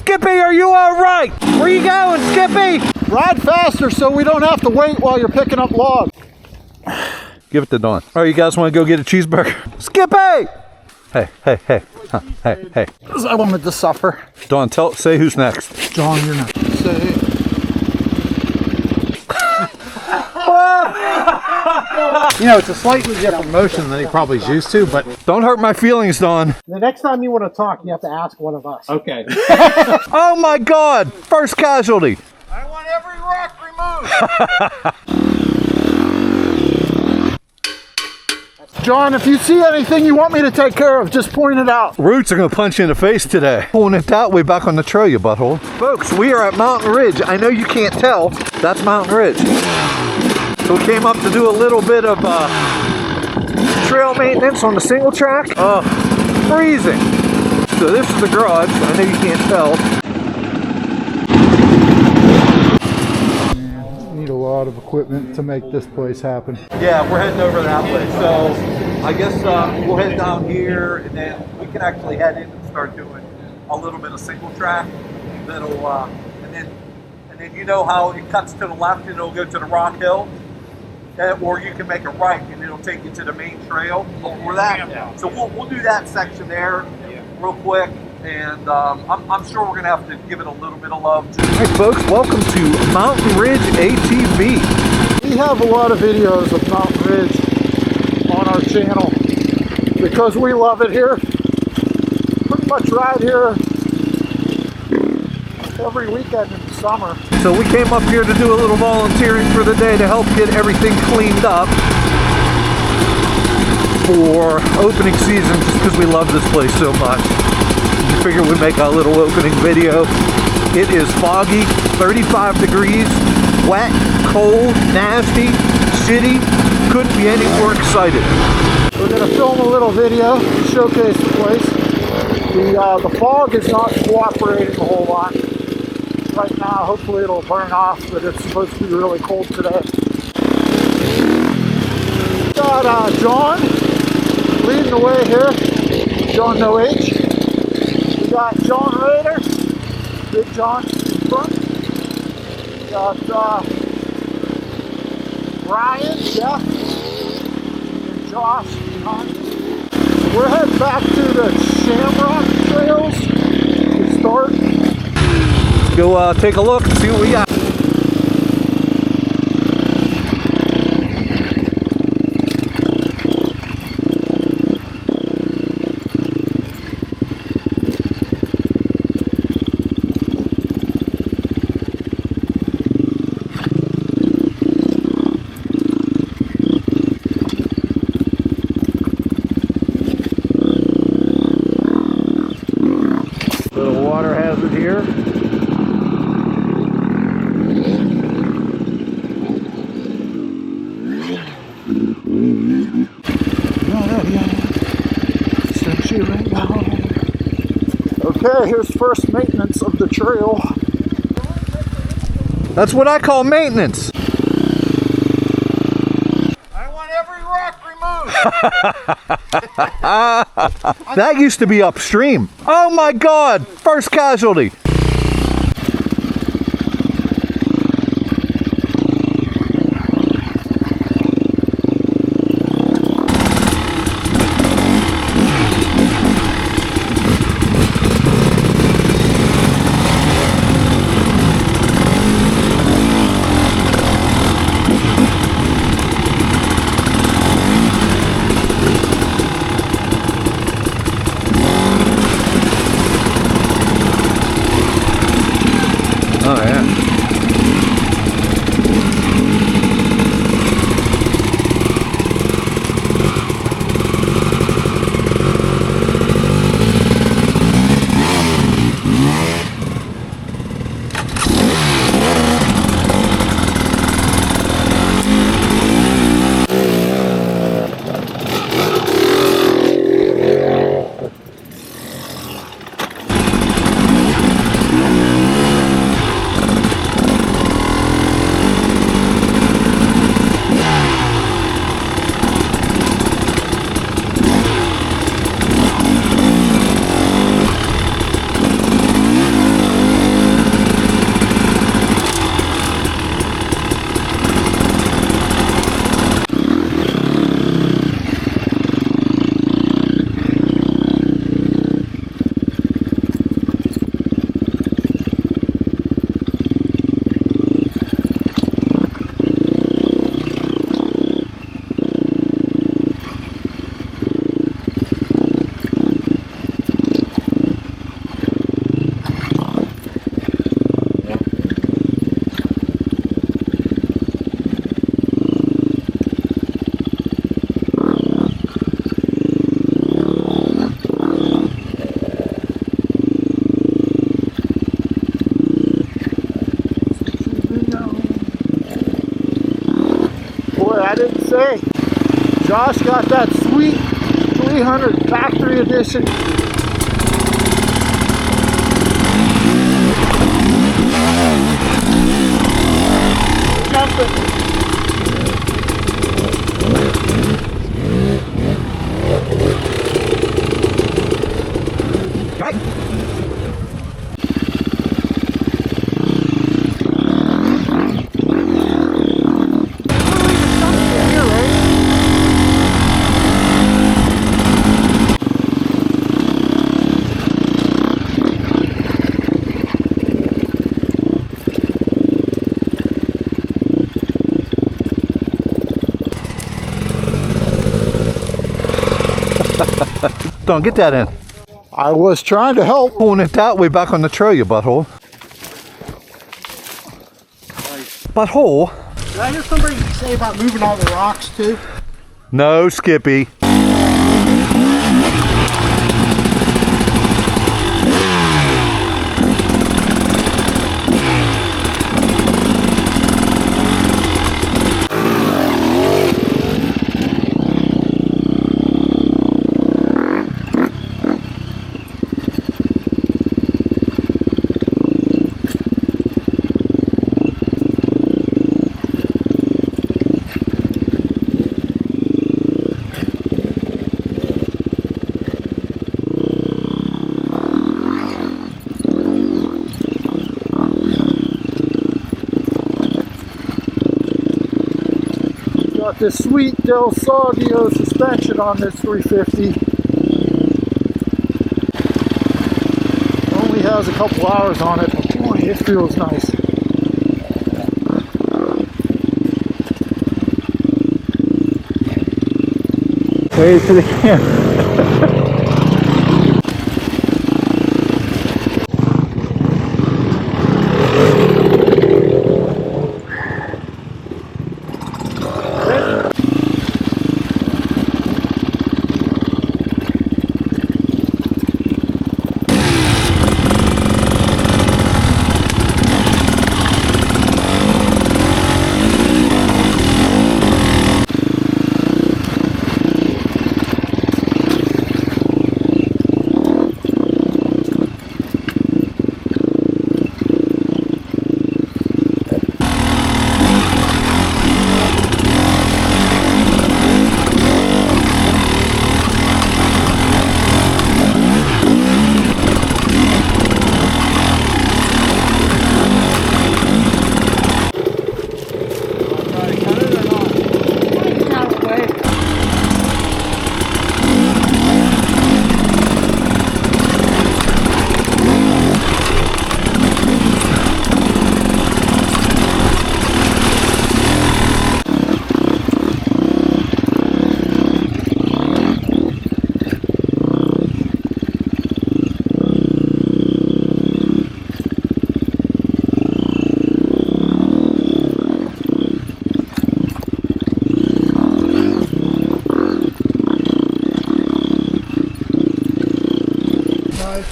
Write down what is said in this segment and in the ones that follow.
Skippy, are you all right? Where you going, Skippy? Ride faster so we don't have to wait while you're picking up logs. Give it to Dawn. All right, you guys want to go get a cheeseburger? Skippy! Hey, hey, hey. Huh, hey, hey. I wanted to suffer. Dawn, say who's next. John, you're not. Say. You know, it's a slightly different motion than he probably is used to, but... Don't hurt my feelings, Dawn. The next time you want to talk, you have to ask one of us. Okay. Oh my God! First casualty. I want every rock removed. John, if you see anything you want me to take care of, just point it out. Roots are going to punch you in the face today. Pulling it that way back on the trail, you butthole. Folks, we are at Mountain Ridge. I know you can't tell. That's Mountain Ridge. So we came up to do a little bit of trail maintenance on the single track. Freezing. So this is the garage. I know you can't tell. Need a lot of equipment to make this place happen. Yeah, we're heading over that way. So I guess we'll head down here, and then we can actually head in and start doing a little bit of single track. That'll and then you know how it cuts to the left and it'll go to the rock hill, or you can make a right and it'll take you to the main trail over that. Yeah. So we'll do that section there real quick. And I'm sure we're going to have to give it a little bit of love too. Hey folks, welcome to Mountain Ridge ATV. We have a lot of videos of Mountain Ridge on our channel because we love it here. Pretty much ride here every weekend in the summer. So we came up here to do a little volunteering for the day to help get everything cleaned up for opening season, just because we love this place so much. We figured we'd make a little opening video. It is foggy, 35 degrees, wet, cold, nasty, shitty. Couldn't be any more excited. We're going to film a little video, showcase the place. The fog is not cooperating a whole lot right now. Hopefully it'll burn off, but it's supposed to be really cold today. Got John leading the way here. John No H. We got John Raider, Big John in front. We got Ryan, Jeff, and Josh behind. We're heading back to the Shamrock Trails to start. Go take a look and see what we got. Little water hazard here. Okay, here's first maintenance of the trail. That's what I call maintenance. I want every rock removed. That used to be upstream. Oh my God, first casualty. Oh yeah. say, Josh got that sweet 300 factory edition. Jumping. Don't get that in. I was trying to help. Pulling it that way back on the trail, you butthole. Butthole? Did I hear somebody say about moving all the rocks too? No, Skippy. Got this sweet Del Saggio suspension on this 350. Only has a couple hours on it, but boy, it feels nice. Wave to the camera.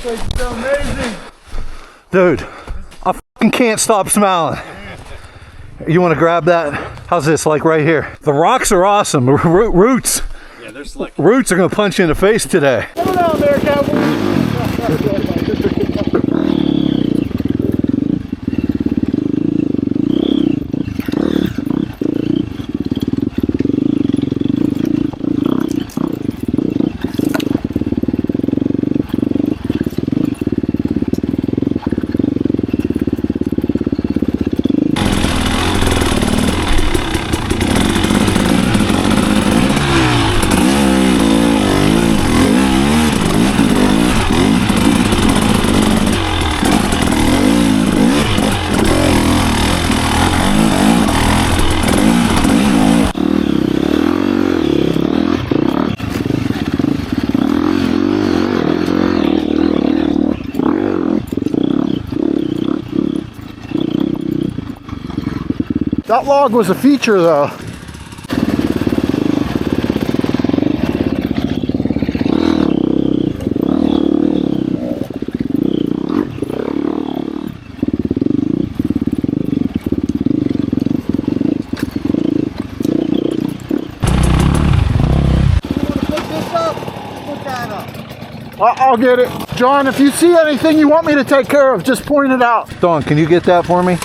It's amazing. Dude, I fucking can't stop smiling. You want to grab that? How's this, like right here? The rocks are awesome. Roots. Yeah, they're slick. Roots are going to punch you in the face today. Come down there, cowboy. That log was a feature though. I'll get it. John, if you see anything you want me to take care of, just point it out. Dawn, can you get that for me?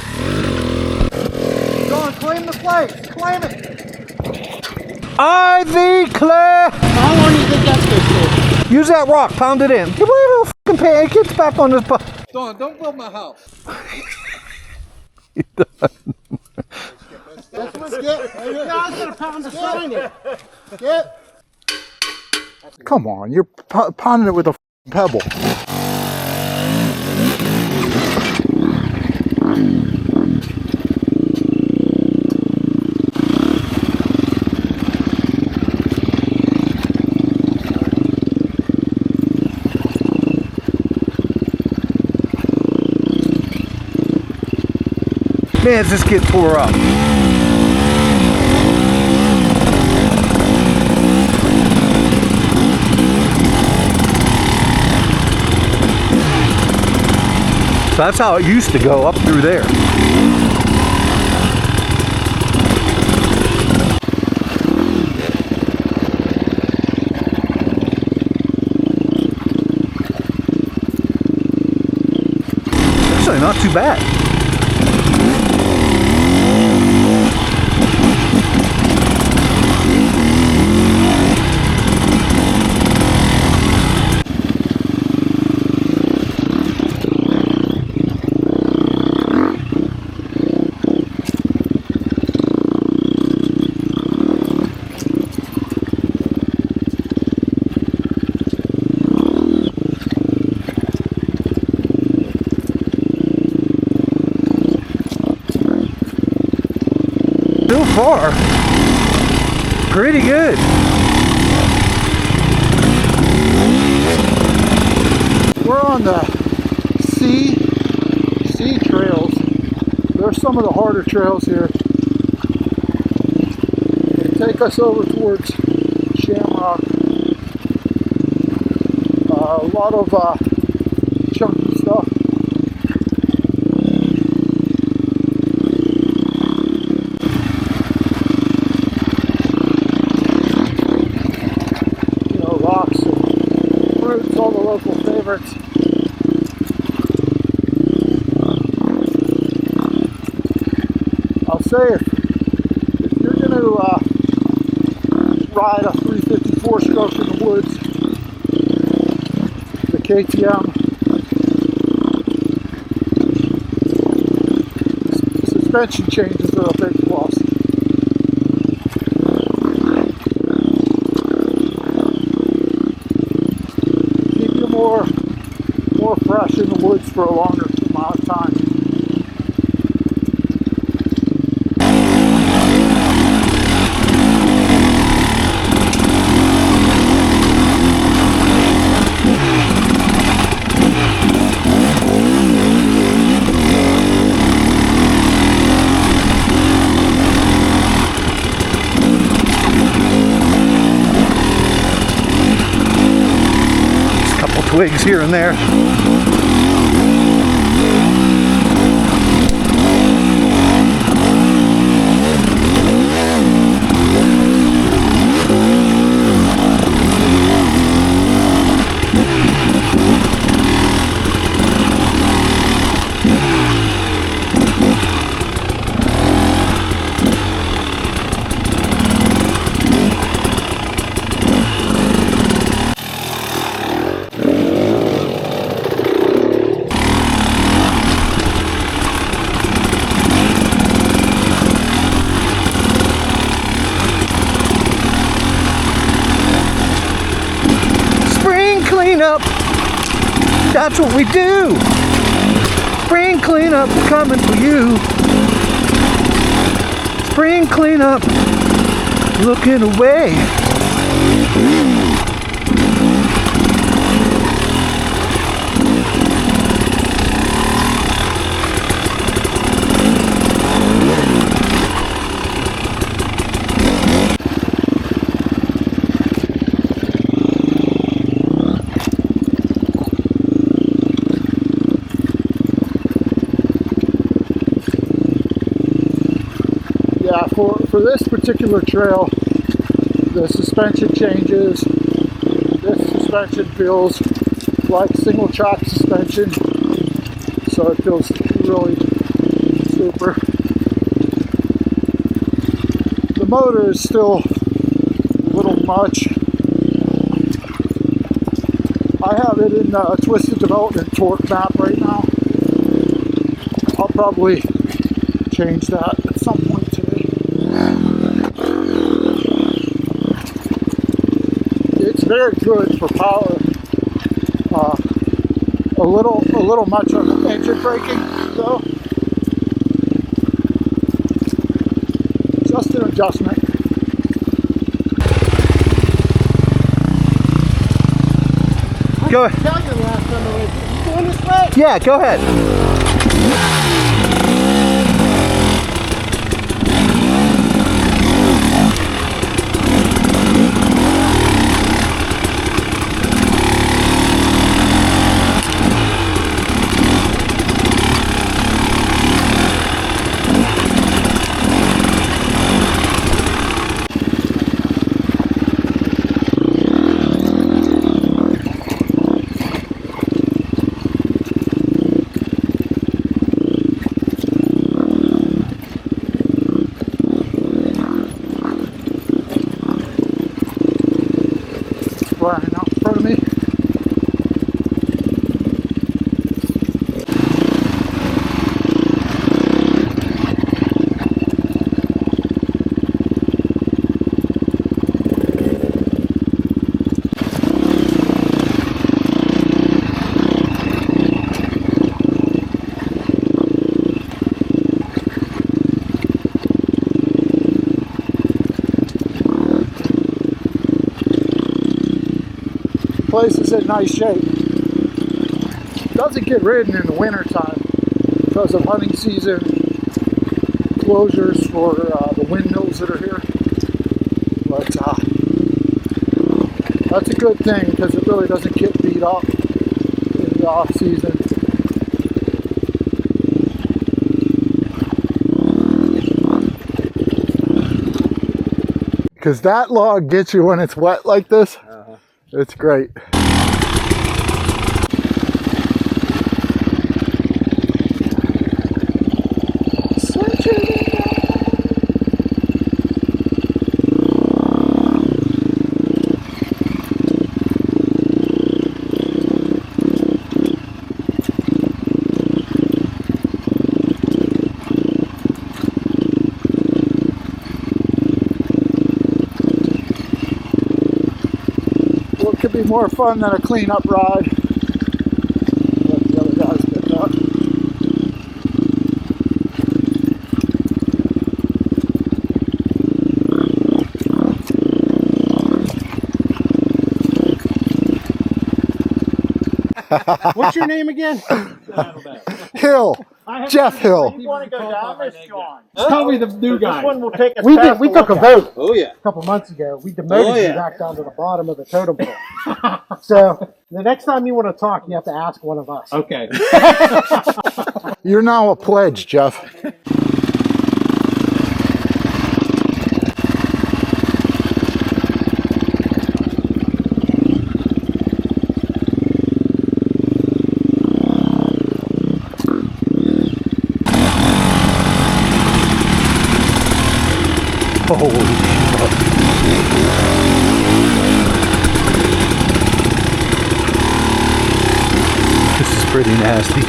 John, claim the place. Claim it. I declare. How long do you think that's good for? Use that rock, pound it in. Give me a little fucking pan. It gets back on this butt. Dawn, don't build my house. Let's get. Guys, gonna pound the sign it. Get. Come on, you're pounding it with a pebble. Man, this get tore up. So that's how it used to go, up through there. Actually, not too bad. So far, pretty good. We're on the C trails. There's some of the harder trails here. They take us over towards Shamrock. A lot of chunky stuff. Rocks and fruits, all the local favorites. I'll say if you're going to ride a 354 stroke in the woods, the KTM suspension changes are a big plus. More fresh in the woods for a longer amount of time. Twigs here and there. Cleanup, that's what we do. Spring cleanup coming for you. Spring cleanup, looking away. Yeah, for this particular trail, the suspension changes. This suspension feels single track suspension, so it feels really super. The motor is still a little much. I have it in twisted development torque map right now. I'll probably change that at some point today. It's very good for power. A little much on the engine braking though. Just an adjustment. Go ahead. Tell you last time I was, you going this way? Yeah, go ahead. Flying out in front of me. Place is in nice shape. Doesn't get ridden in the winter time because of hunting season closures for the windmills that are here. But that's a good thing because it really doesn't get beat up in the off season. Because that log gets you when it's wet like this. It's great. Could be more fun than a clean-up ride. Let the other guys get up. What's your name again? Hill. Jeff Hill. You want to go down this, John? Tell me the new guy. This one will take us We past we the took a lookout. vote Oh yeah. a couple months ago. We demoted Oh, you yeah. back down to the bottom of the totem pole. So the next time you want to talk, you have to ask one of us. Okay. You're now a pledge, Jeff. Holy shit. This is pretty nasty.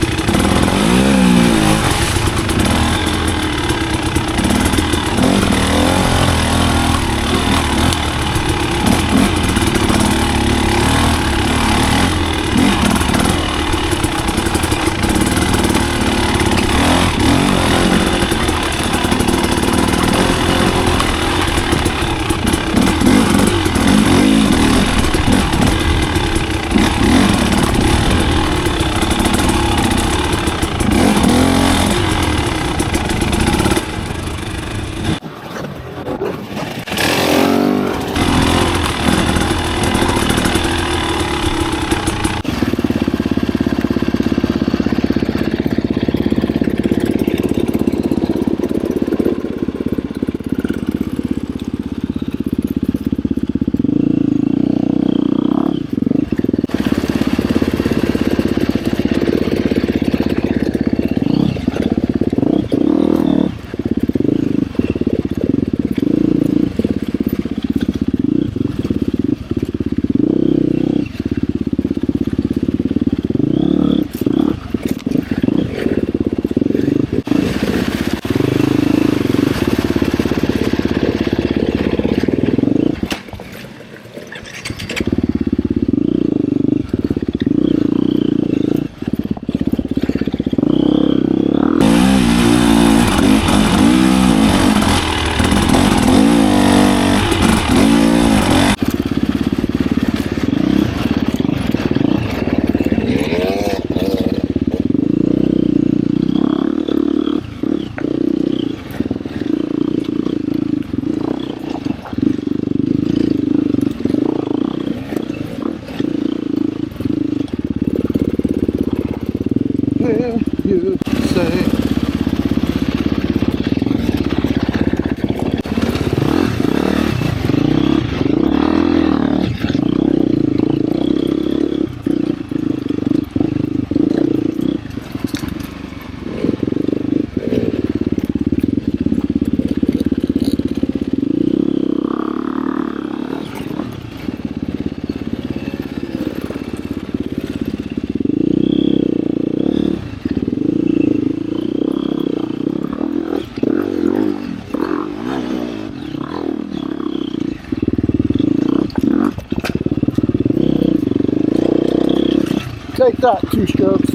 will you say? Take that, 2 strokes.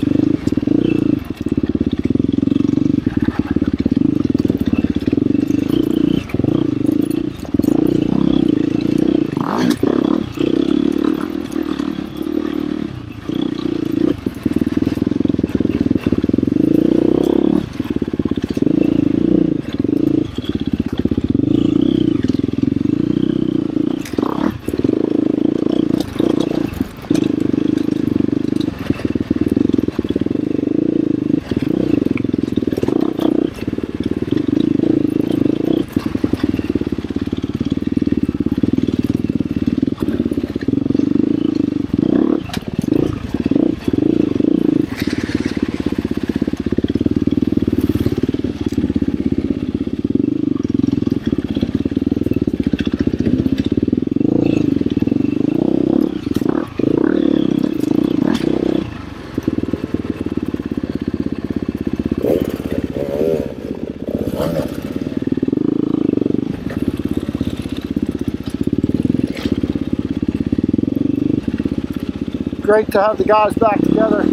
Great to have the guys back together.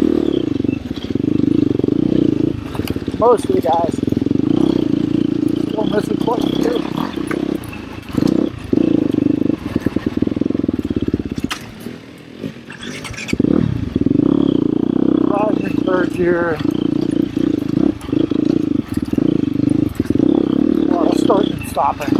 Most of the guys. We're missing quite a few. Riding in third gear. Well, starting and stopping.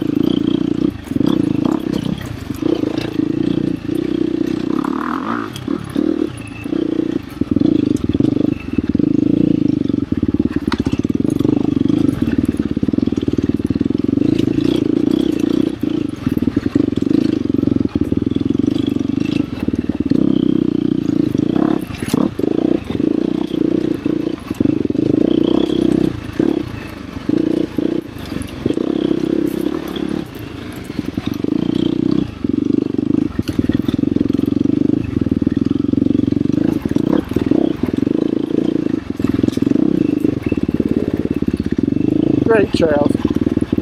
Great trails.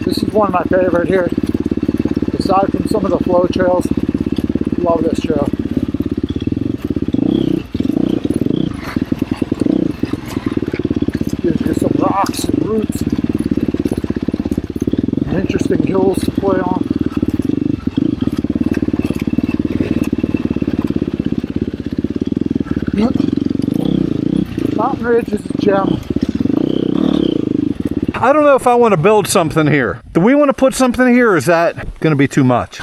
This is one of my favorite here. Aside from some of the flow trails, love this trail. Gives you some rocks and roots, and interesting hills to play on. Mountain Ridge is a gem. I don't know if I want to build something here. Do we want to put something here, or is that going to be too much?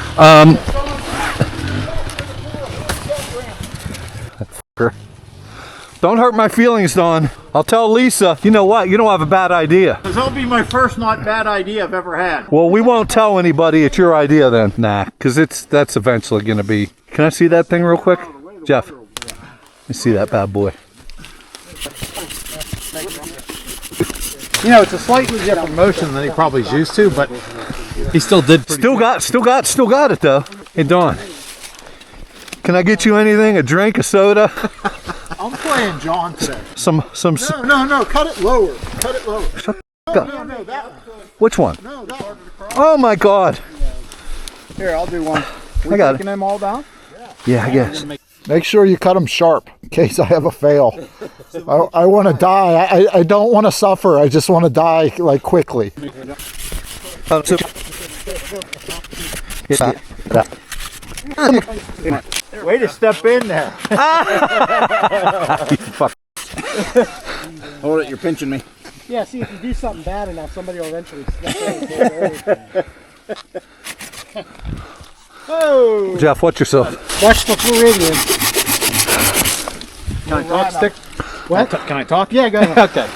Don't hurt my feelings, Don. I'll tell Lisa, you know what? You don't have a bad idea. That'll be my first not bad idea I've ever had. Well, we won't tell anybody it's your idea then. Nah, because that's eventually going to be... Can I see that thing real quick? Jeff, let me see that bad boy. You know, it's a slightly different motion than he probably is used to, but he still did. Still got it though. Hey, Don, can I get you anything? A drink, a soda? I'm playing John today. Some. No, cut it lower. Cut it lower. No, that one. Which one? No, that one. Oh my God! Here, I'll do one. I got it. Them all down? Yeah, I guess. Make sure you cut them sharp in case I have a fail. I want to die. I don't want to suffer. I just want to die like quickly. Way to step in there. Fuck. Hold it, you're pinching me. Yeah, see, if you do something bad enough, somebody will eventually step in. Oh! Jeff, watch yourself. Watch the Floridian. Stick. What? Can I talk? Yeah, go ahead. Okay.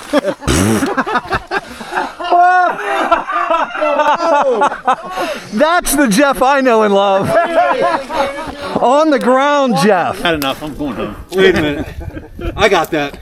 That's the Jeff I know and love. On the ground, Jeff. Had enough. I'm going home. Wait a minute. I got that.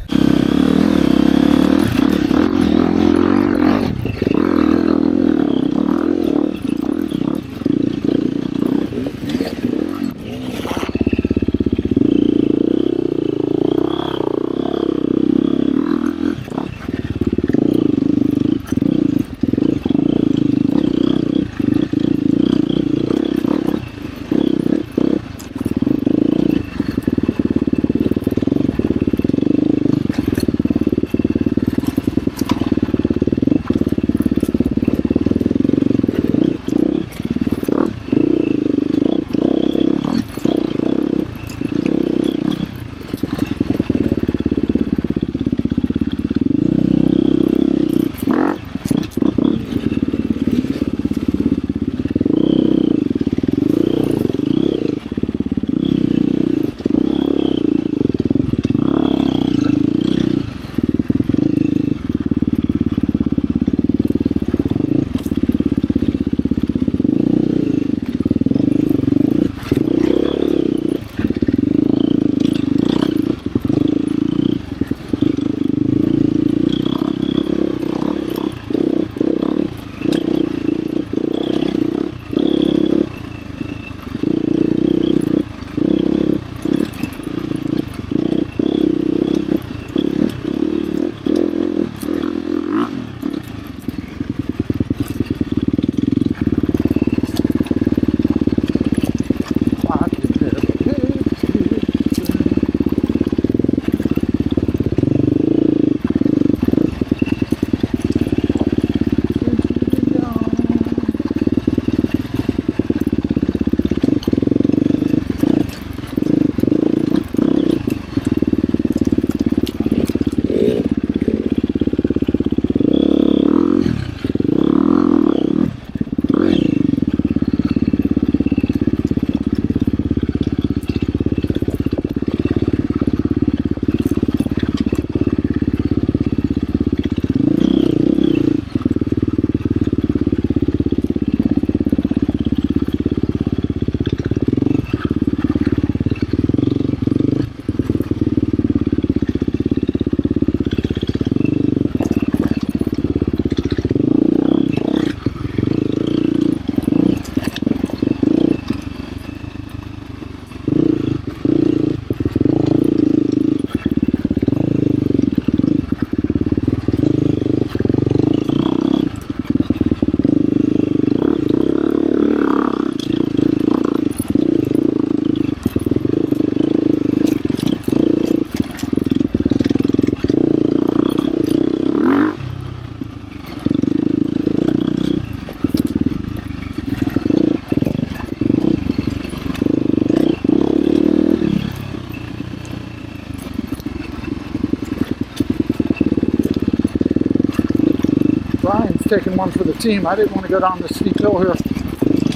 taking one for the team. I didn't want to go down this steep hill here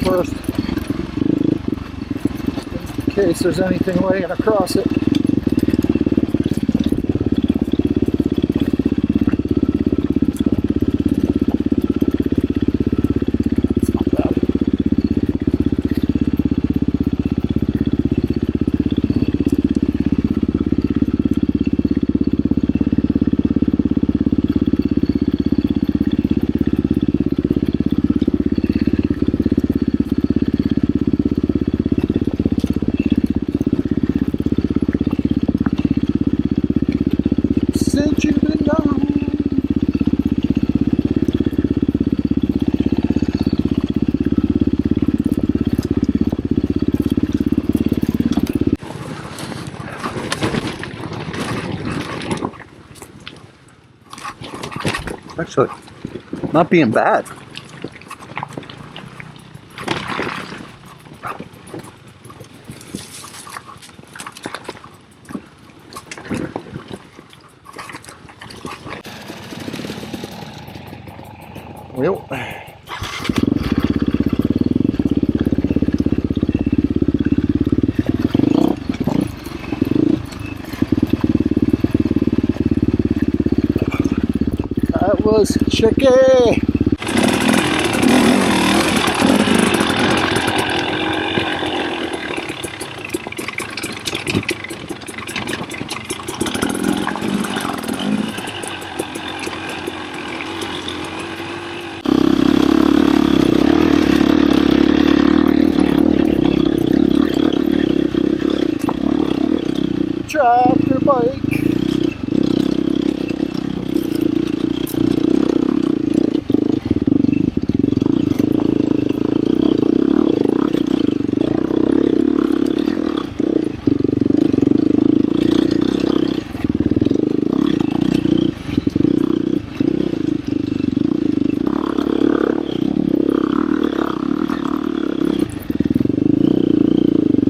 first, in case there's anything laying across it. Actually, not being bad. Well, That was tricky. Tractor bike.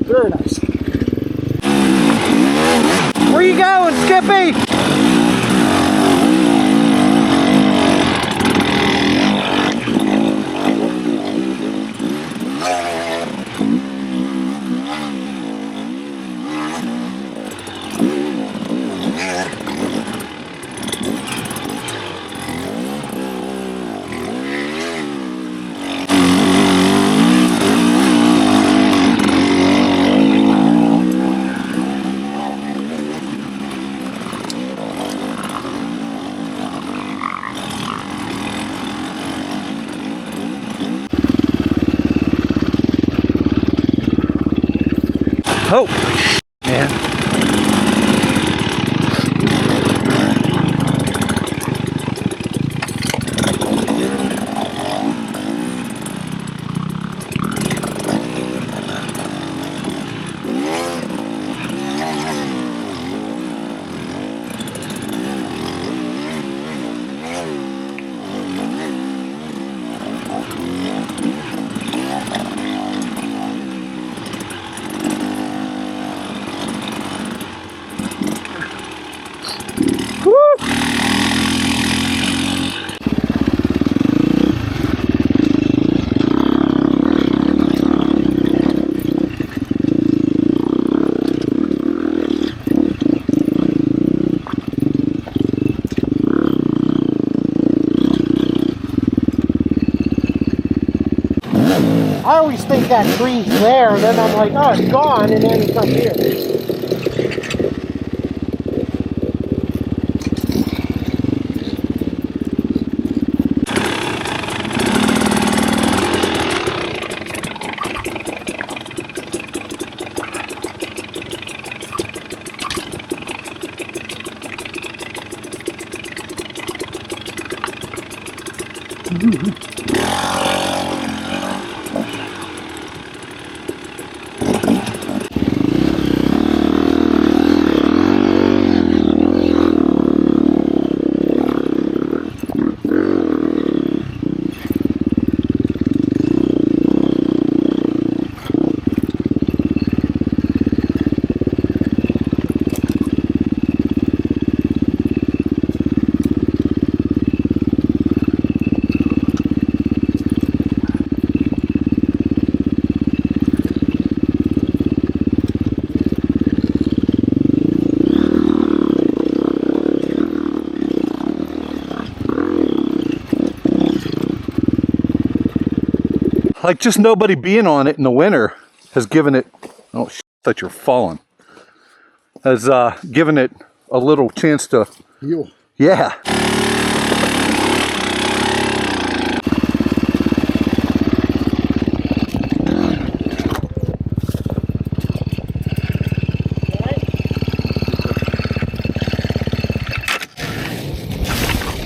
Very nice. Where you going, Skippy? Oh, man. I always think that tree's there, and then I'm like, oh, it's gone, and then it's up here. Like just nobody being on it in the winter has given it, oh shit, I thought you were falling, has given it a little chance to Heal. Yeah.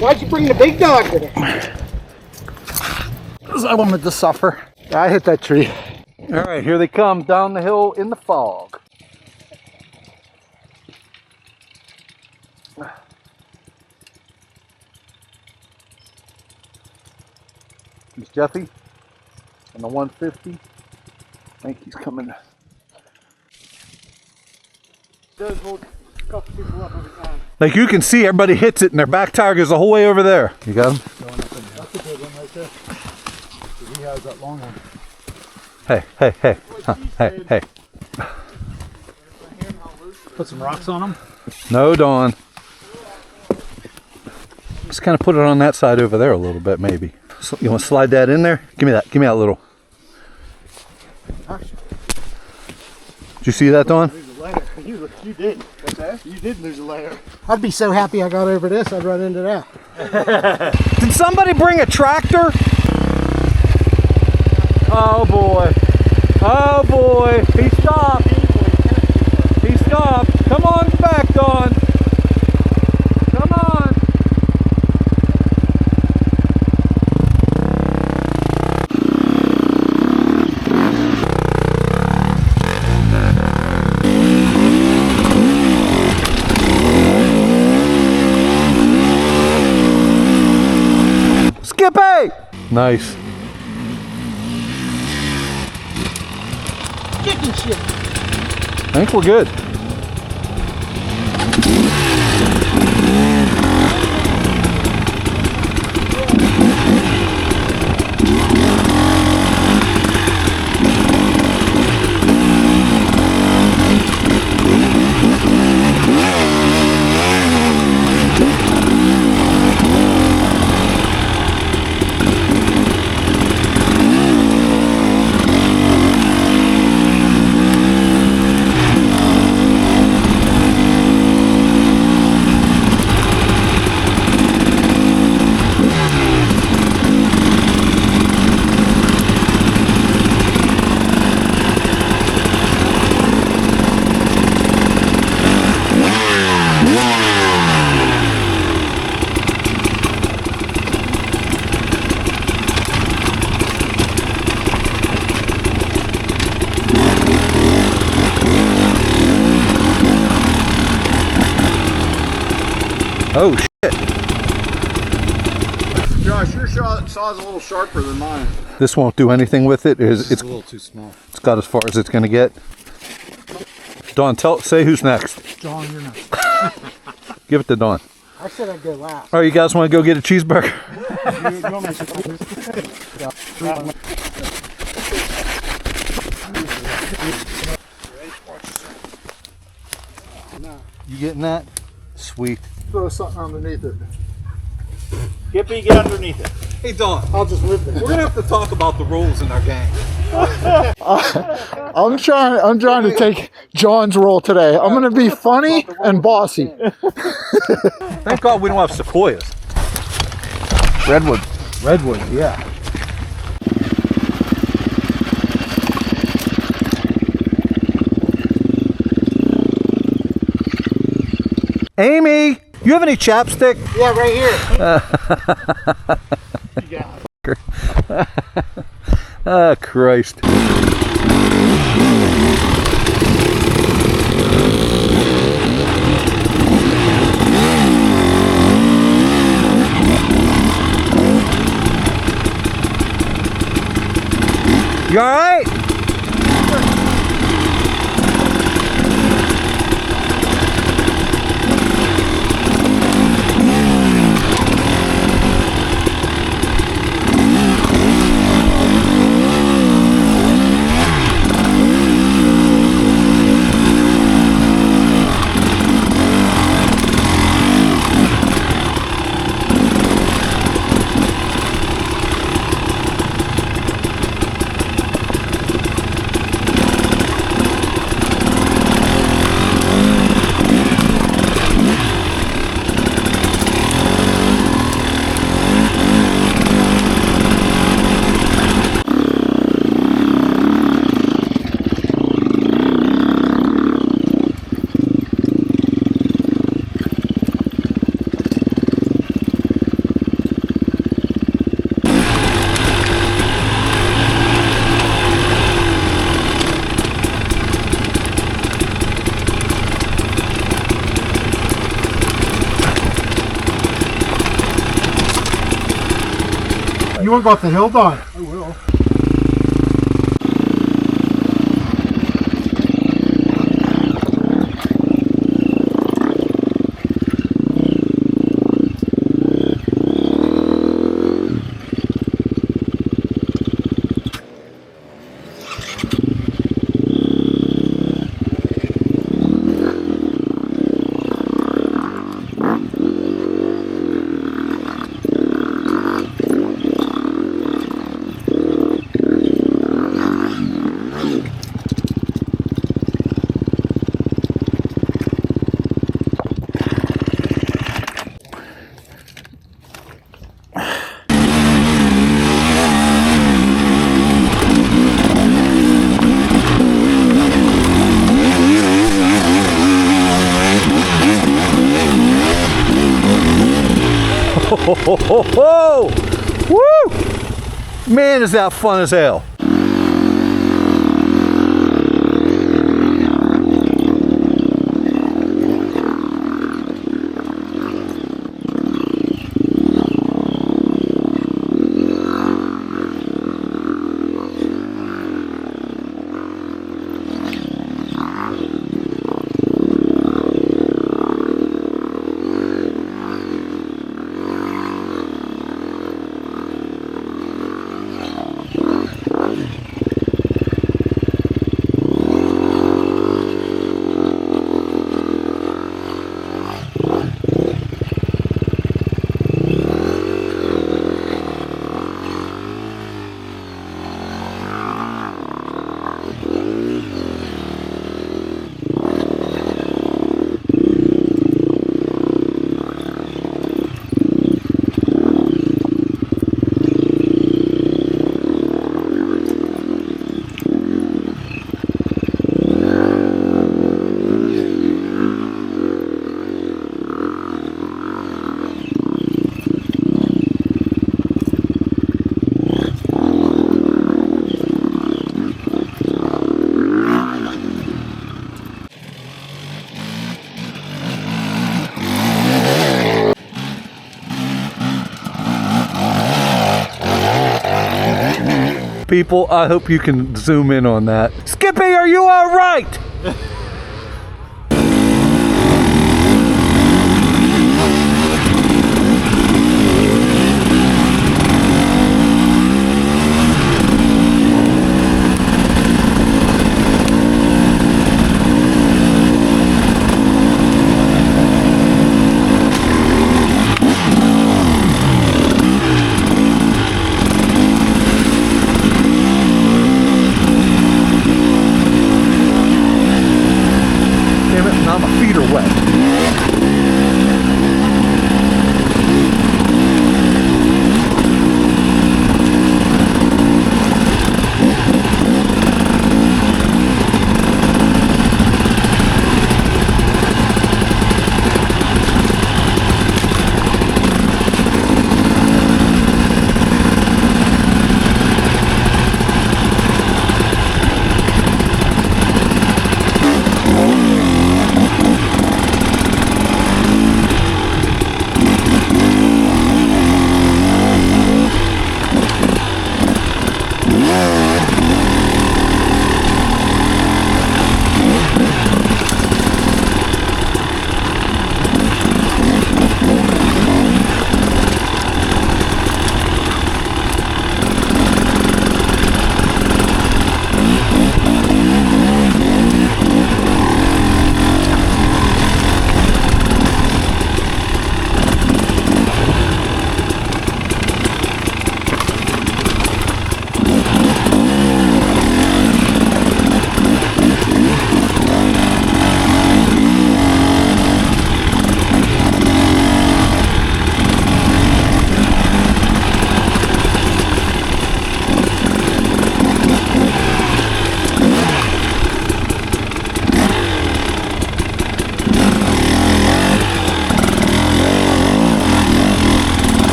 Why'd you bring the big dog with it? Because I wanted to suffer. I hit that tree. All right, here they come down the hill in the fog. Here's Jeffy on the 150. I think he's coming. Like you can see, everybody hits it and their back tire goes the whole way over there. You got him? That's a good one right there. He has that long one. Hey, hey, hey. Huh. Hey, hey. Put some rocks on them. No, Dawn. Let's kind of put it on that side over there a little bit, maybe. So you want to slide that in there? Give me that. Give me that little. Did you see that, Don? You did. What's that? You did lose a layer. I'd be so happy I got over this, I'd run into that. Did somebody bring a tractor? Oh boy. Oh boy. He stopped. He stopped. Come on back, Don. Come on. Skippy! Nice. Chicken shit. I think we're good. Oh shit. Josh, your saw's a little sharper than mine. This won't do anything with it. It's a little too small. It's got as far as it's gonna get. Dawn, say who's next. John, you're next. Give it to Dawn. I said I'd go last. All right, you guys want to go get a cheeseburger? You getting that? Sweet. Throw something underneath it. Skippy, get underneath it. Hey, Dawn. I'll just live there. We're gonna have to talk about the rules in our gang. I'm trying to take John's role today. I'm going to be funny and bossy. Thank God we don't have sequoias. Redwood. Redwood, yeah. Amy, you have any chapstick? Yeah, right here. Ah, Christ. You all right? You want to go up the hill, Don? I will. ho. Woo! Man, is that fun as hell. People, I hope you can zoom in on that. Skippy, are you all right? Now my feet are wet.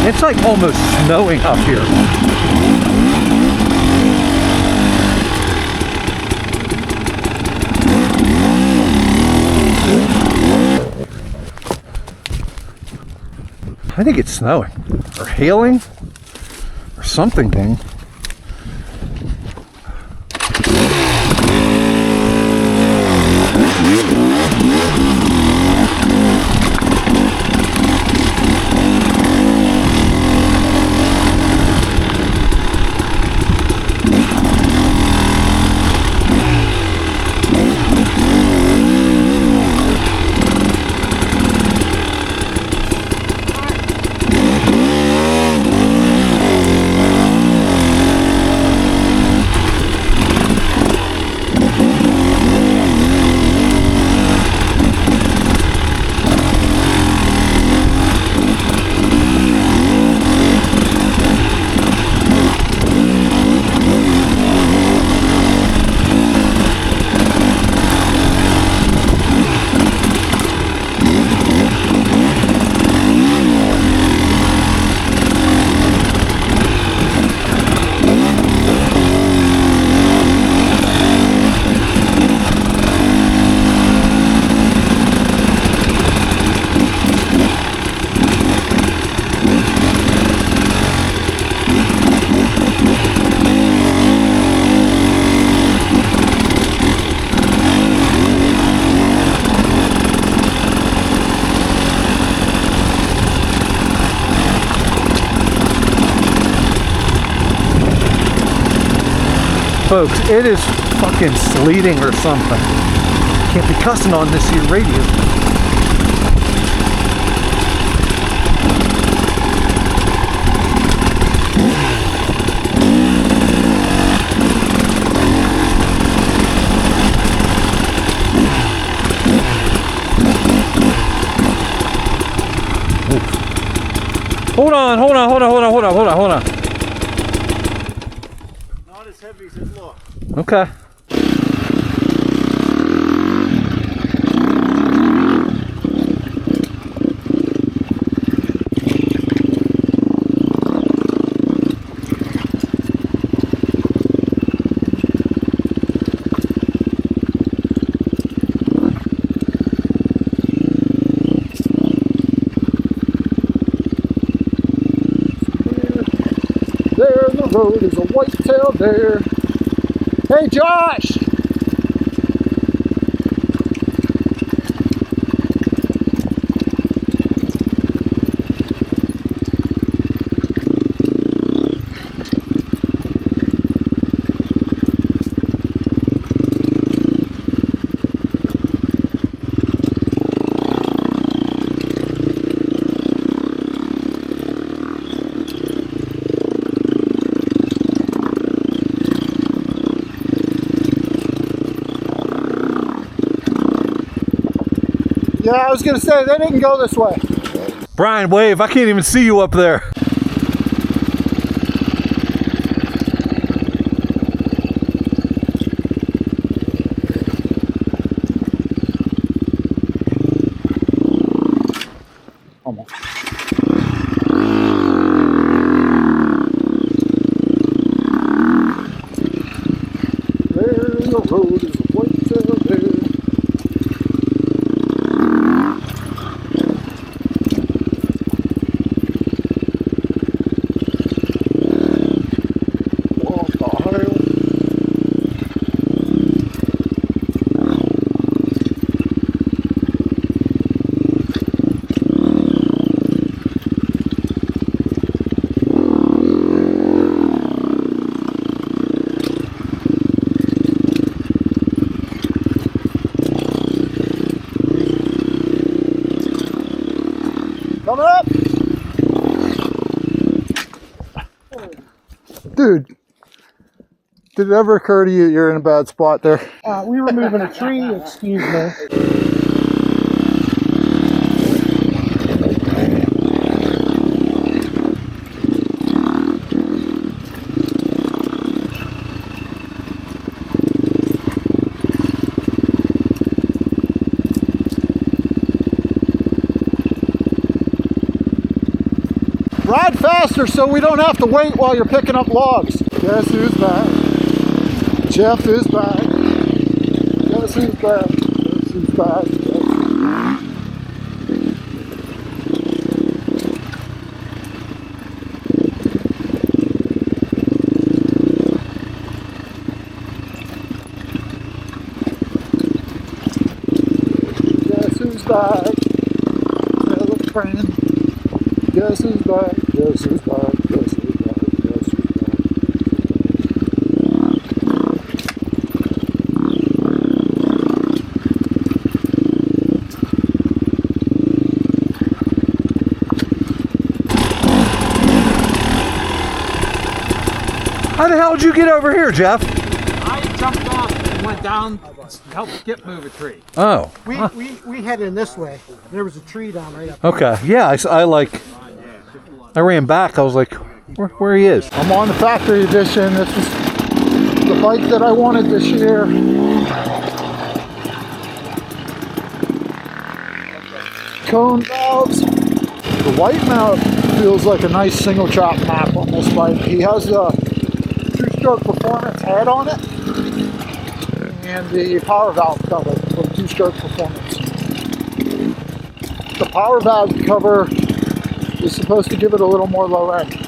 It's like almost snowing up here. I think it's snowing or hailing or something, dang. Folks, it is fucking sleeting or something. Can't be cussing on this here radio. Hold on. Not as heavy as it looks. Okay. There in the road is a white-tailed deer. Hey, Josh! Yeah, I was gonna say, they didn't go this way. Brian, wave. I can't even see you up there. Almost. There in the road is a white-tailed deer. Coming up! Dude, did it ever occur to you you're in a bad spot there? We were moving a tree, excuse me. Ride faster so we don't have to wait while you're picking up logs. Guess who's back? Jeff is back. Guess who's back? Guess who's back? Guess who's back? Tell a friend. Guess who's back? Guess who's back? Guess who's back? Guess who's back? How the hell did you get over here, Jeff? I jumped off and went down to help Skip move a tree. Oh. We headed in this way. There was a tree down right up. Okay. Yeah, I ran back. I was like, where he is. I'm on the factory edition. This is the bike that I wanted this year. Cone valves. The white mount feels like a nice single chop map on this bike. He has a two-stroke performance head on it and the power valve cover for two-stroke performance. The power valve cover is supposed to give it a little more low end.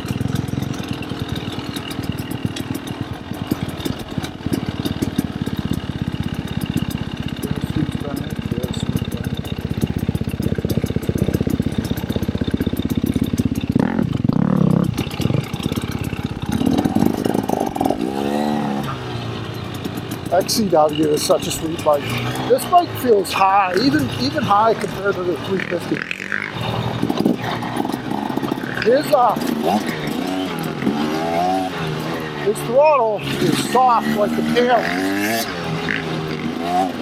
XCW is such a sweet bike. This bike feels high, even high compared to the 350. His throttle is soft like the tail.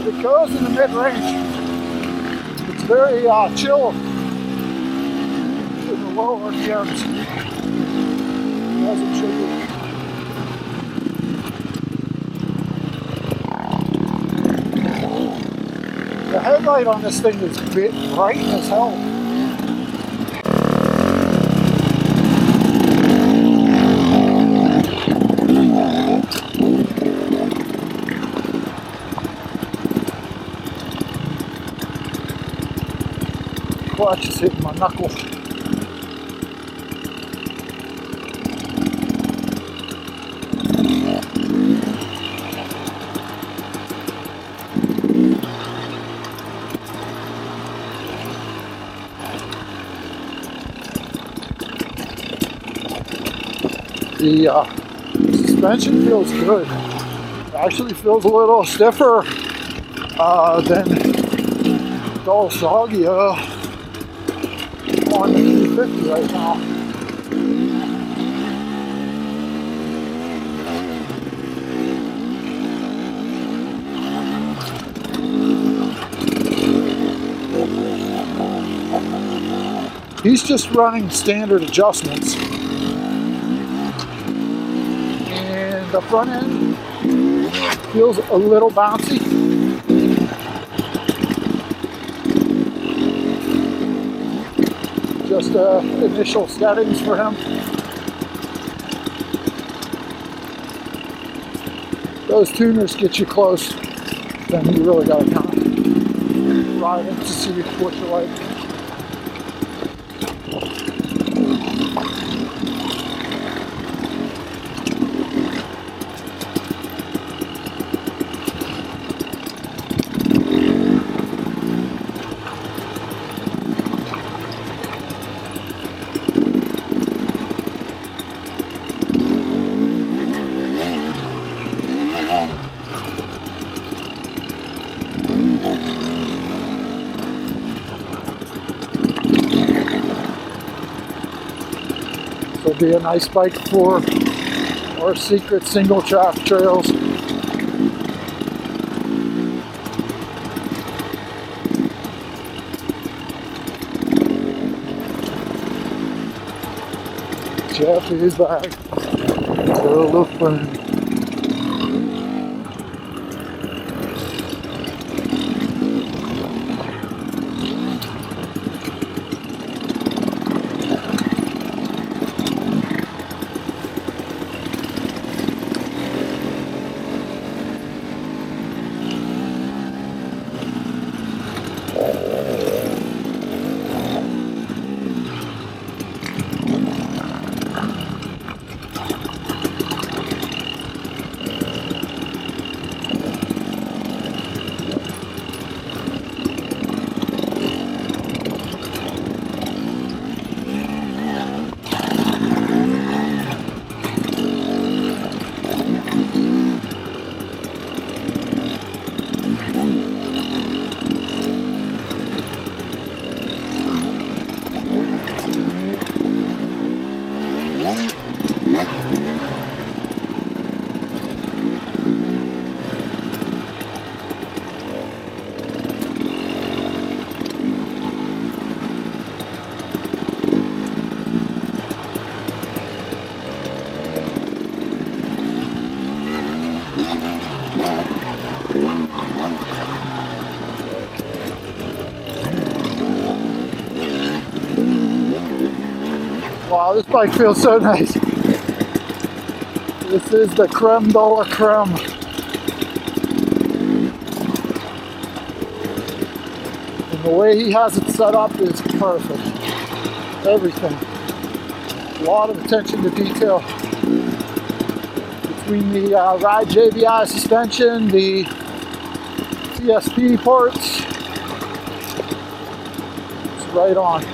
It goes in the mid-range. It's very chill in the lower gears. As it should be. The headlight on this thing is bright as hell. Clutch is hitting my knuckle. The suspension feels good. It actually feels a little stiffer than dull soggy on the 350 right now. He's just running standard adjustments. The front end feels a little bouncy. Just initial settings for him. Those tuners get you close, then you really gotta kind of ride it to see what you like. So it'll be a nice bike for our secret single track trails. Jeffy's back. Look fun. Wow, this bike feels so nice. This is the creme de la creme. And the way he has it set up is perfect. Everything. A lot of attention to detail. Between the Ridge ATV suspension, the TSP ports, it's right on.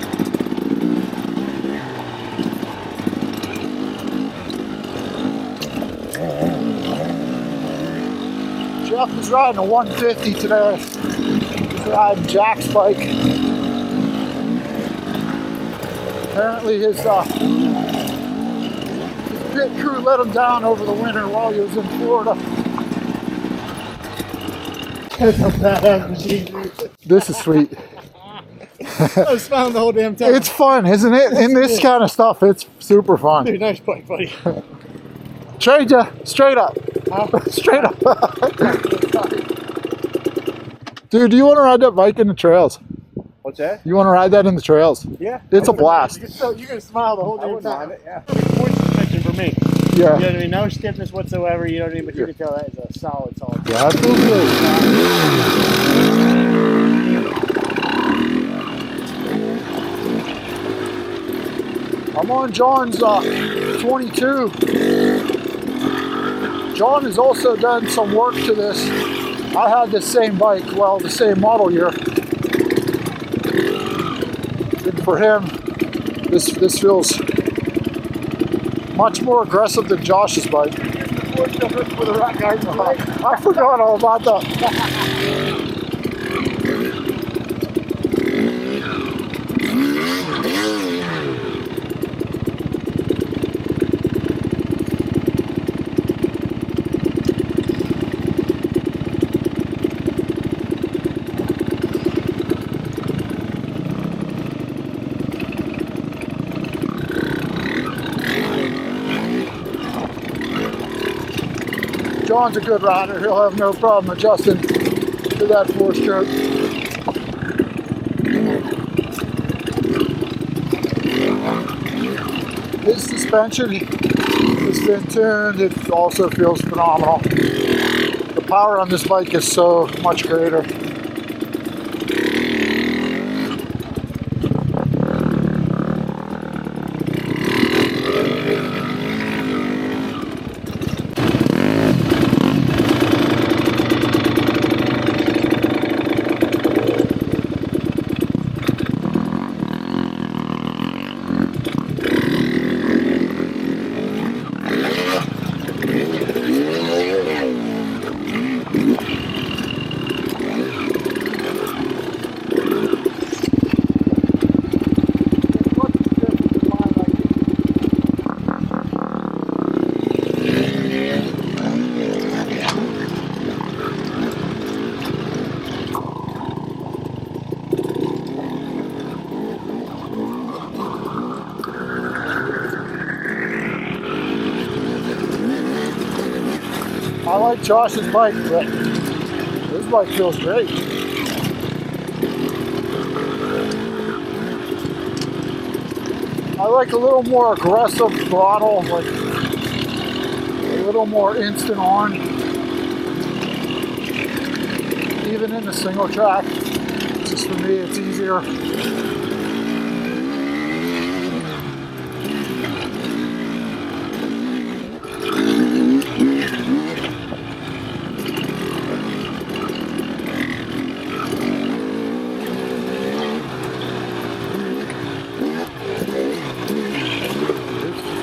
Jeff is riding a 150 today. He's riding Jack's bike. Apparently his pit crew let him down over the winter while he was in Florida. That's a badass machine. This is sweet. I was smiling the whole damn time. It's fun, isn't it? In this kind of stuff, it's super fun. Dude, nice bike, buddy. Trade ya, straight up. Straight up. Dude, do you want to ride that bike in the trails? What's that? You want to ride that in the trails? Yeah. It's a blast. You're gonna smile the whole I damn wouldn't time. mind it, yeah. Point suspension for me. Yeah. You know what I mean? No stiffness whatsoever. You know what I mean? But you can tell that is a solid. Yeah, that feels good. I'm on John's 22. John has also done some work to this. I had the same bike, well, the same model year. And for him, this feels much more aggressive than Josh's bike. I forgot all about that. John's a good rider. He'll have no problem adjusting to that 4-stroke. His suspension is been tuned. It also feels phenomenal. The power on this bike is so much greater. I like Josh's bike, but this bike feels great. I like a little more aggressive throttle, like a little more instant on. Even in the single track, just for me, it's easier.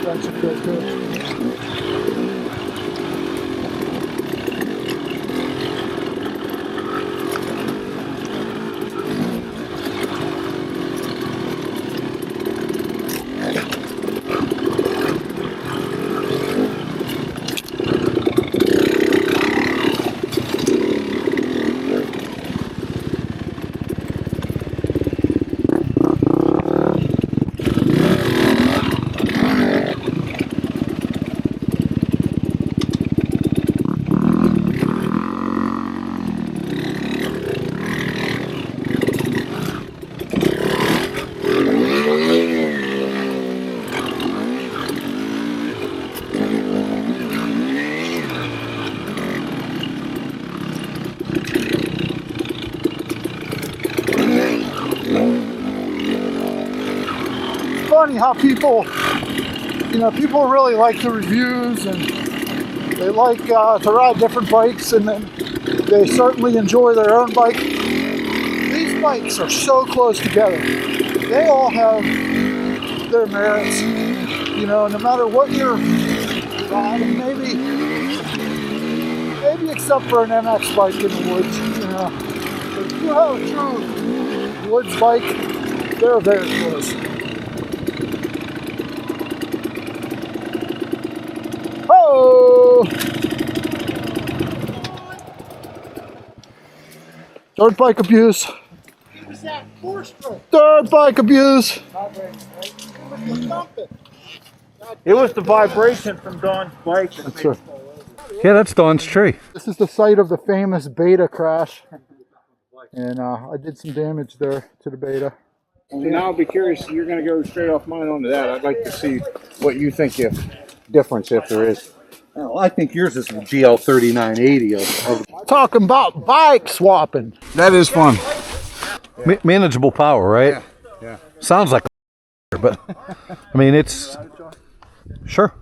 Suspension feels good. Funny how people really like the reviews and they like to ride different bikes, and then they certainly enjoy their own bike. These bikes are so close together. They all have their merits, no matter what you're riding. Maybe maybe except for an MX bike in the woods, you know. But, woods bike, they're very close. Oh! Dirt bike abuse. Dirt bike abuse. It was the vibration from Dawn's bike. That's right. Yeah, that's Dawn's tree. This is the site of the famous Beta crash. And I did some damage there to the Beta. Now I'll be curious. You're going to go straight off mine onto that. I'd like to see what you think if difference if there is. Oh, I think yours is the GL 3980. Talking about bike swapping. That is fun. Manageable power, right? Yeah. Sounds like a but I mean, it's sure.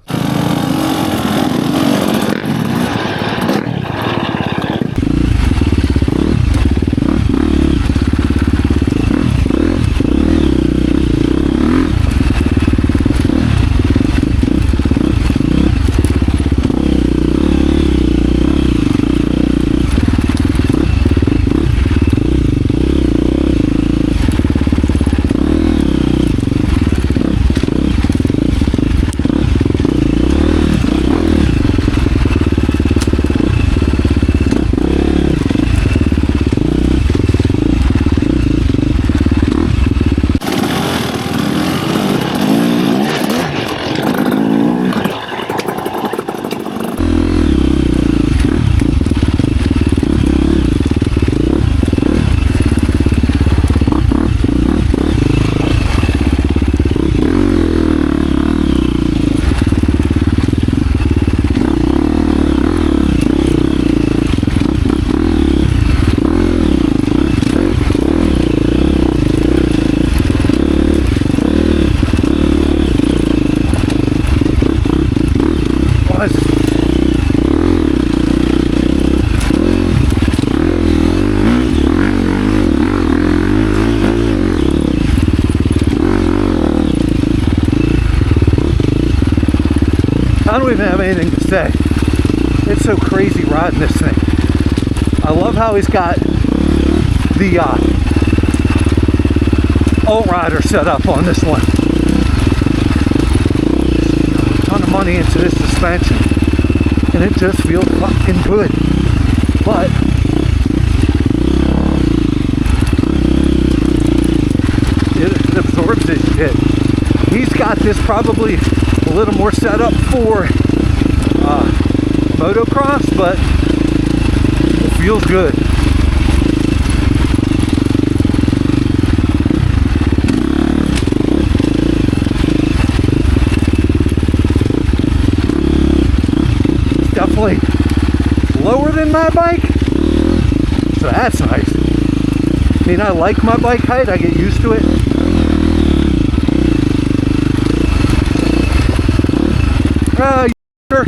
I don't even have anything to say. It's so crazy riding this thing. I love how he's got the alt-rider set up on this one. A ton of money into this suspension, and it just feels fucking good. But it absorbs this shit. He's got this probably a little more set up for motocross, but it feels good. It's definitely lower than my bike, so that's nice. I mean, I like my bike height, I get used to it. Sure.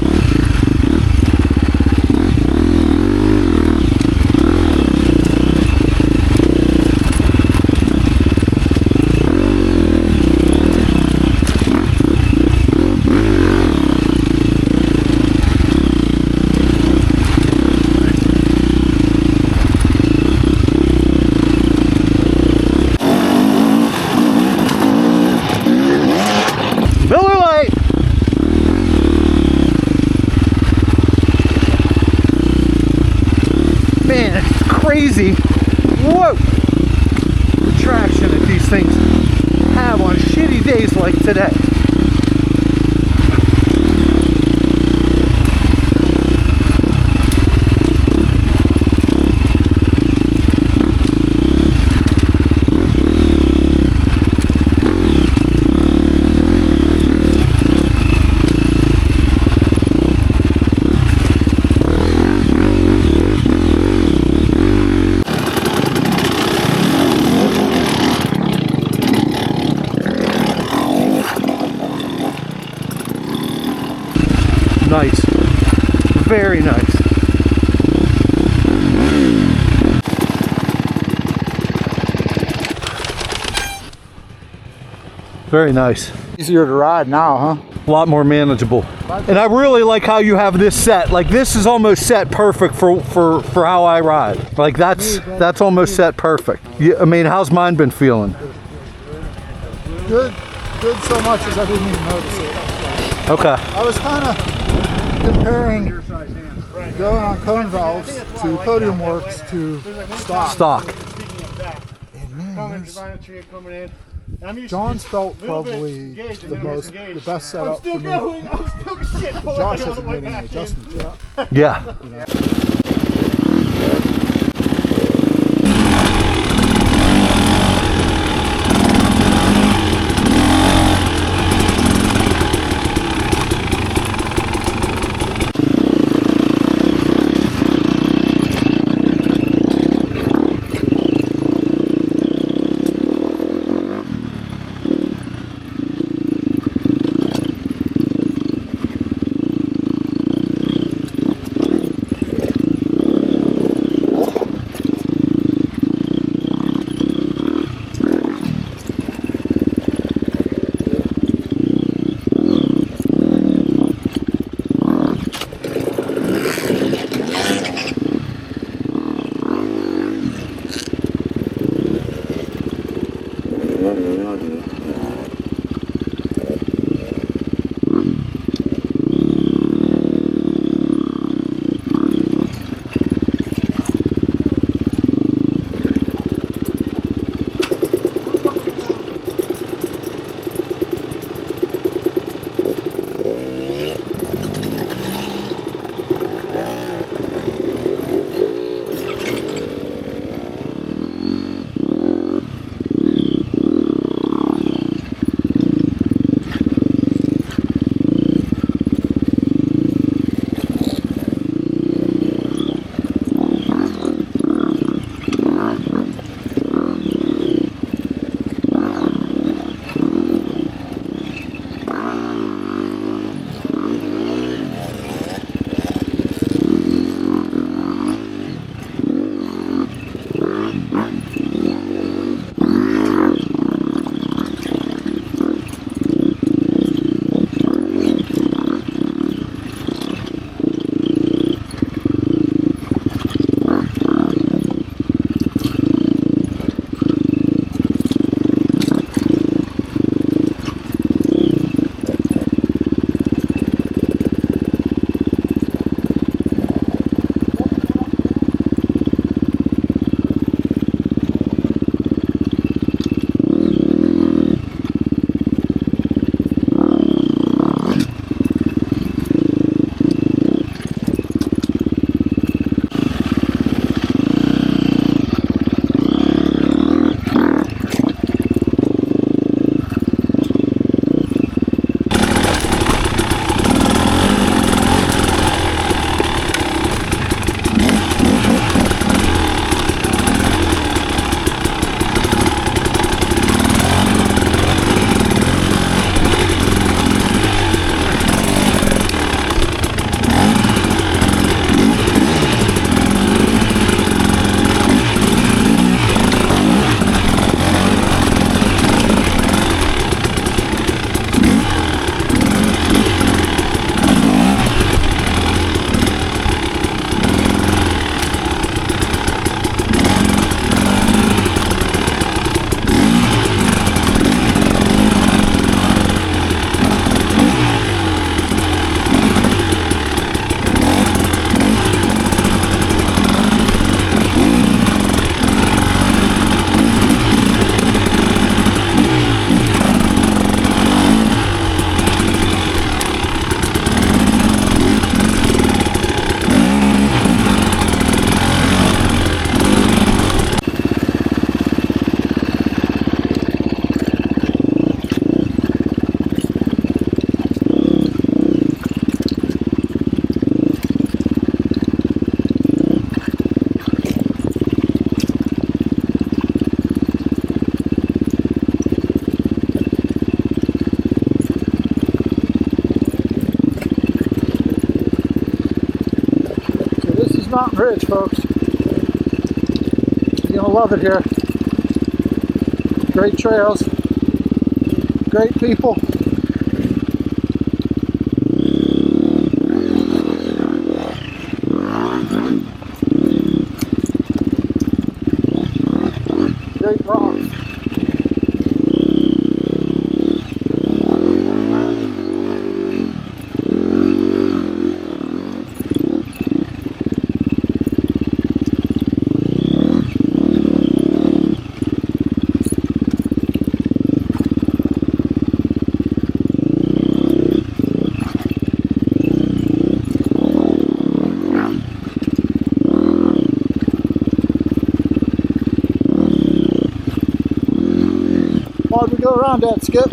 Miller Lite. Man, it's crazy. Whoa! The traction that these things have on shitty days like today. Nice. Very nice. Very nice. Easier to ride now, huh? A lot more manageable. And I really like how you have this set. Like this is almost set perfect for how I ride. Like that's almost set perfect. Yeah, I mean, how's mine been feeling? Good so much as I didn't even notice it. Okay. I was kind of comparing going on cone valves to Podium Works to stock. And man, John's felt probably the best setup for me. Josh hasn't made any adjustments yet. Yeah. Mountain Ridge, folks. You're gonna love it here. Great trails, great people. Great rocks. How'd we go around that, Skip?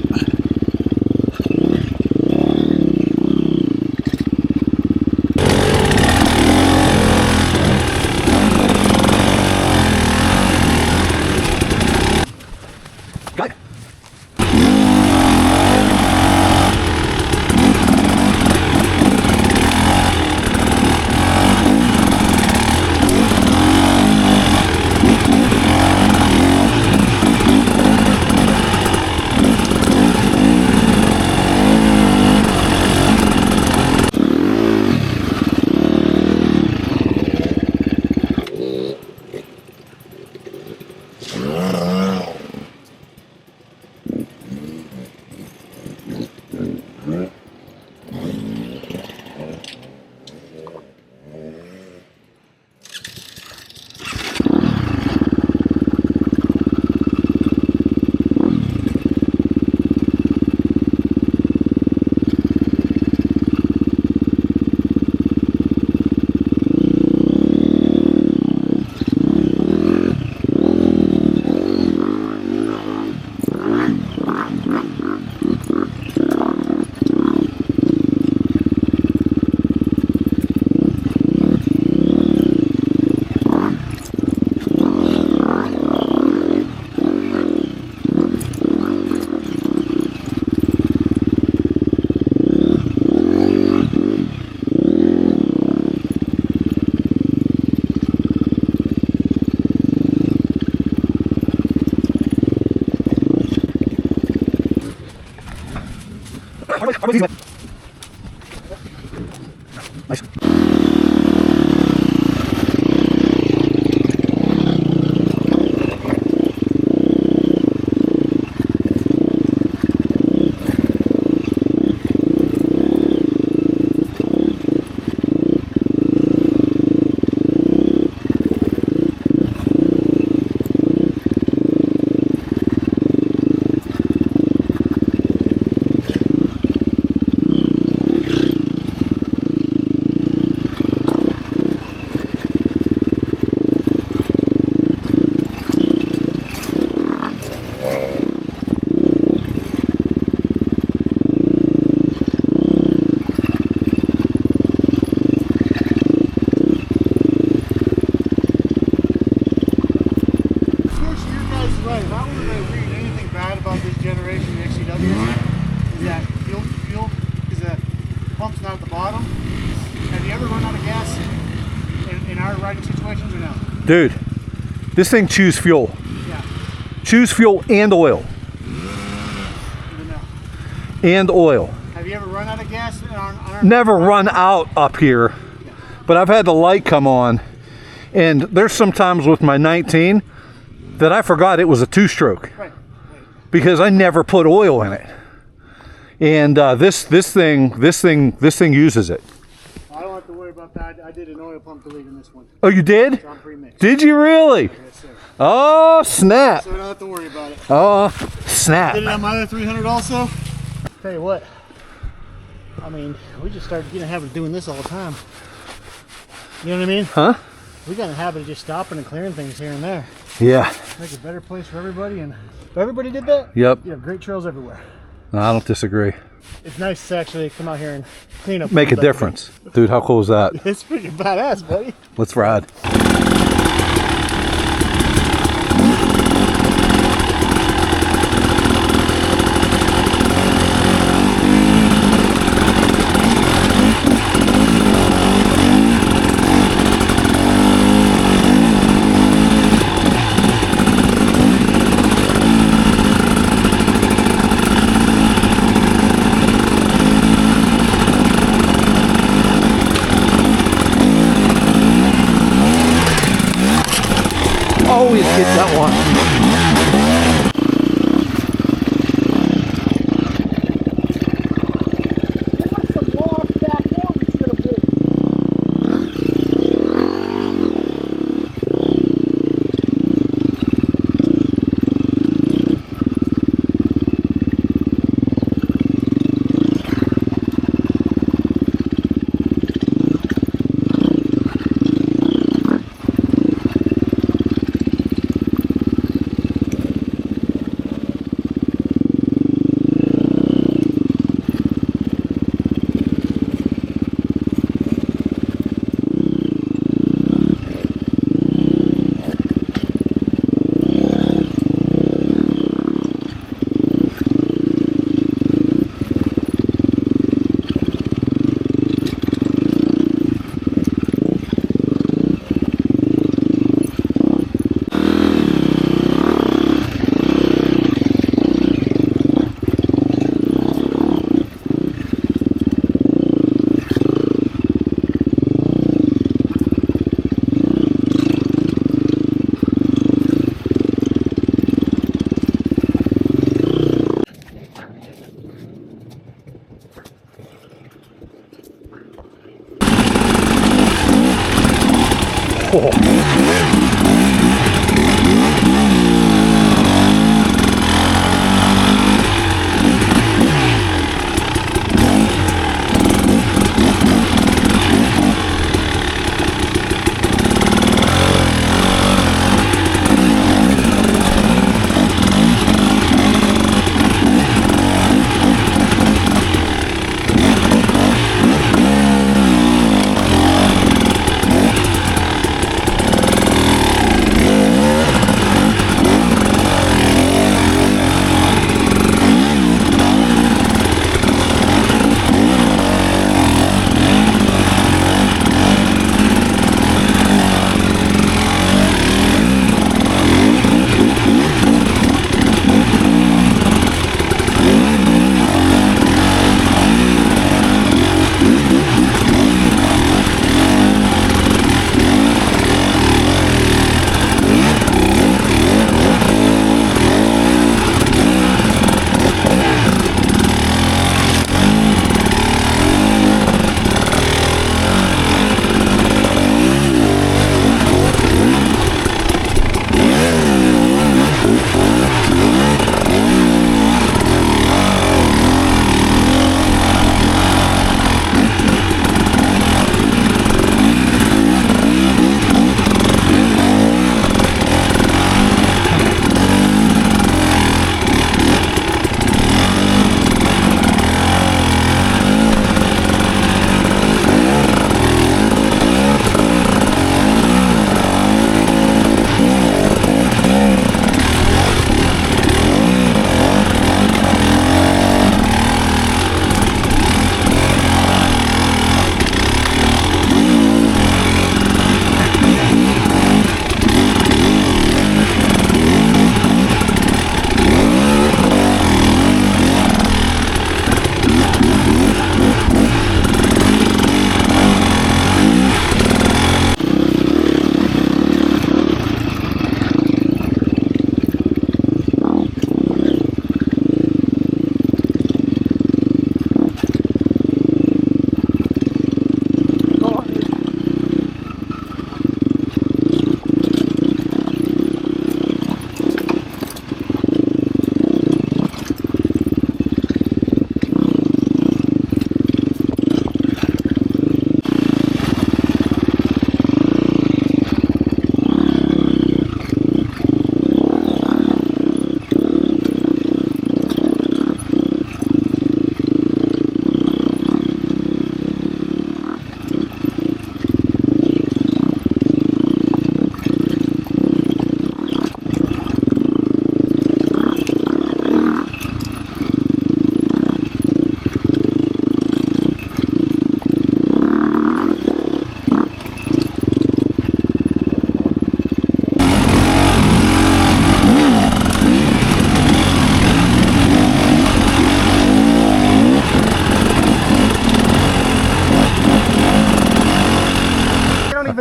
Got it. Nice. Pump's not at the bottom. Have you ever run out of gas in our riding situations or no? Dude, this thing chews fuel. Yeah. Chews fuel and oil. Even no. And oil. Have you ever run out of gas on our Never run out up here, but I've had the light come on, and there's sometimes with my 19 that I forgot it was a two-stroke. Right. Because I never put oil in it. And this thing uses it. I don't have to worry about that. I did an oil pump delete in this one. Oh, you did? So I'm pre-mixed. Did you really? Yes, sir. Oh, snap. So I don't have to worry about it. Oh, snap. Did it on my other 300 also? Tell you what, I mean, we just started getting a habit of doing this all the time. You know what I mean? Huh? We got a habit of just stopping and clearing things here and there. Yeah. Make a better place for everybody, and if everybody did that, Yep. you have great trails everywhere. No, I don't disagree. It's nice to actually come out here and clean up. Make a difference. Dude, how cool is that? It's pretty badass, buddy. Let's ride.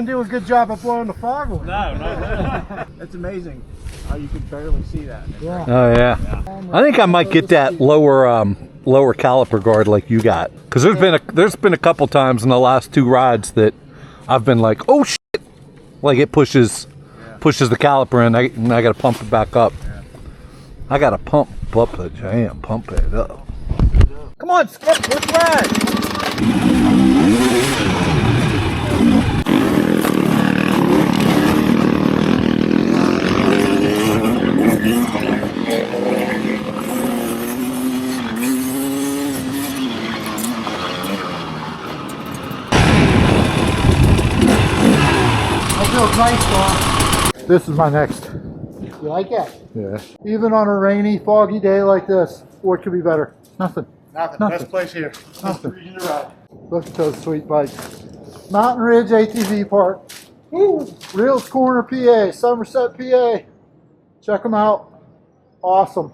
even do a good job of blowing the fog away. No, no. It's amazing how you can barely see that. Yeah. Oh yeah. I think I might get that lower caliper guard like you got, because there's been a couple times in the last two rides that I've been like, oh shit, like it pushes the caliper in, and I got to pump it back up. I got to pump the jam, pump it up. Come on, Skip, let's ride. Feels nice, Don. This is my next. You like it? Yeah. Even on a rainy, foggy day like this, what could be better? Nothing. Nothing. Best place here. Nothing. Reason to ride. Look at those sweet bikes. Mountain Ridge ATV Park. Woo! Reels Corner, PA, Somerset, PA. Check them out. Awesome.